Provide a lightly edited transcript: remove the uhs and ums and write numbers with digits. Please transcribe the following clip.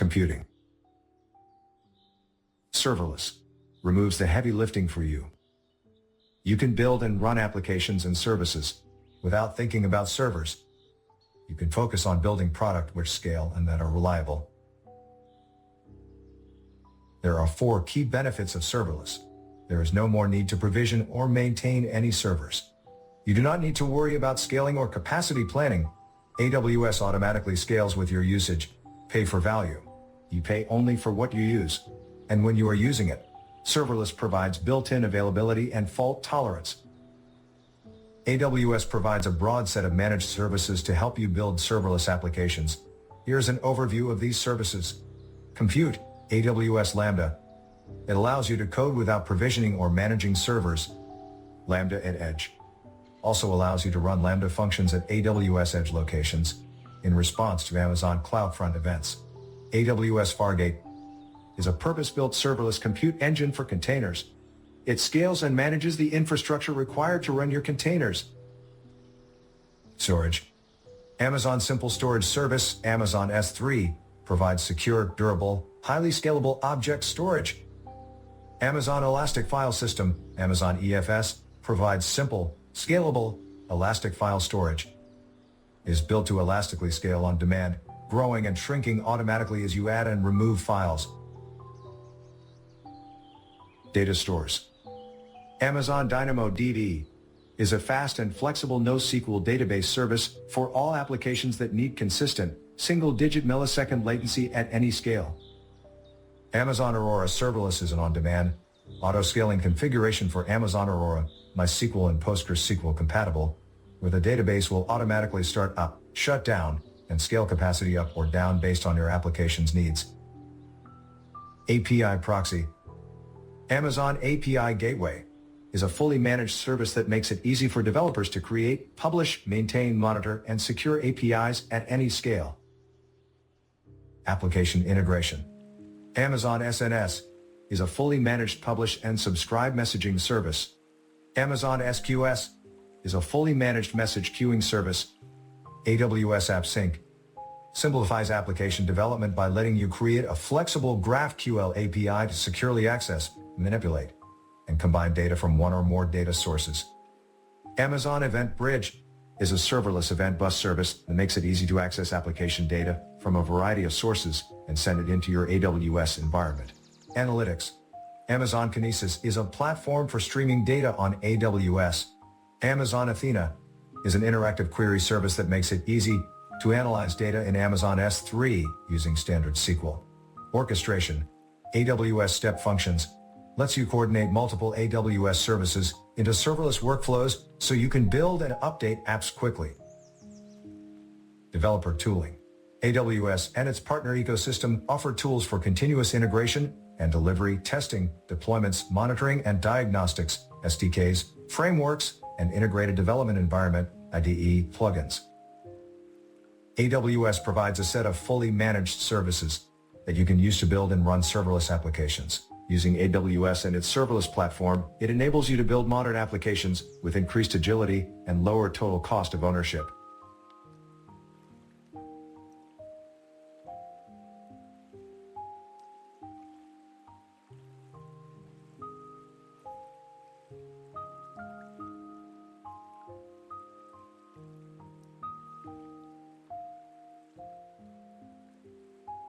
Computing. Serverless removes the heavy lifting for you. You can build and run applications and services without thinking about servers. You can focus on building products which scale and that are reliable. There are 4 key benefits of serverless. There is no more need to provision or maintain any servers. You do not need to worry about scaling or capacity planning. AWS automatically scales with your usage. Pay for value. You pay only for what you use. And when you are using it, serverless provides built-in availability and fault tolerance. AWS provides a broad set of managed services to help you build serverless applications. Here's an overview of these services. Compute, AWS Lambda. It allows you to code without provisioning or managing servers. Lambda at Edge also allows you to run Lambda functions at AWS Edge locations in response to Amazon CloudFront events. AWS Fargate is a purpose-built serverless compute engine for containers. It scales and manages the infrastructure required to run your containers. Storage. Amazon Simple Storage Service, Amazon S3, provides secure, durable, highly scalable object storage. Amazon Elastic File System, Amazon EFS, provides simple, scalable, elastic file storage. It is built to elastically scale on demand, growing and shrinking automatically as you add and remove files. Data stores. Amazon DynamoDB is a fast and flexible NoSQL database service for all applications that need consistent, single-digit millisecond latency at any scale. Amazon Aurora Serverless is an on-demand, auto-scaling configuration for Amazon Aurora, MySQL and PostgreSQL compatible, where the database will automatically start up, shut down, and scale capacity up or down based on your application's needs. API Proxy. Amazon API Gateway is a fully managed service that makes it easy for developers to create, publish, maintain, monitor, and secure APIs at any scale. Application Integration. Amazon SNS is a fully managed publish and subscribe messaging service. Amazon SQS is a fully managed message queuing service. AWS AppSync simplifies application development by letting you create a flexible GraphQL API to securely access, manipulate, and combine data from one or more data sources. Amazon Event Bridge is a serverless event bus service that makes it easy to access application data from a variety of sources and send it into your AWS environment. Analytics. Amazon Kinesis is a platform for streaming data on AWS. Amazon Athena is an interactive query service that makes it easy to analyze data in Amazon S3 using standard SQL. Orchestration. AWS Step Functions lets you coordinate multiple AWS services into serverless workflows so you can build and update apps quickly. Developer tooling. AWS and its partner ecosystem offer tools for continuous integration and delivery, testing, deployments, monitoring, and diagnostics, SDKs, frameworks, and integrated development environment, IDE, plugins. AWS provides a set of fully managed services that you can use to build and run serverless applications. Using AWS and its serverless platform, it enables you to build modern applications with increased agility and lower total cost of ownership.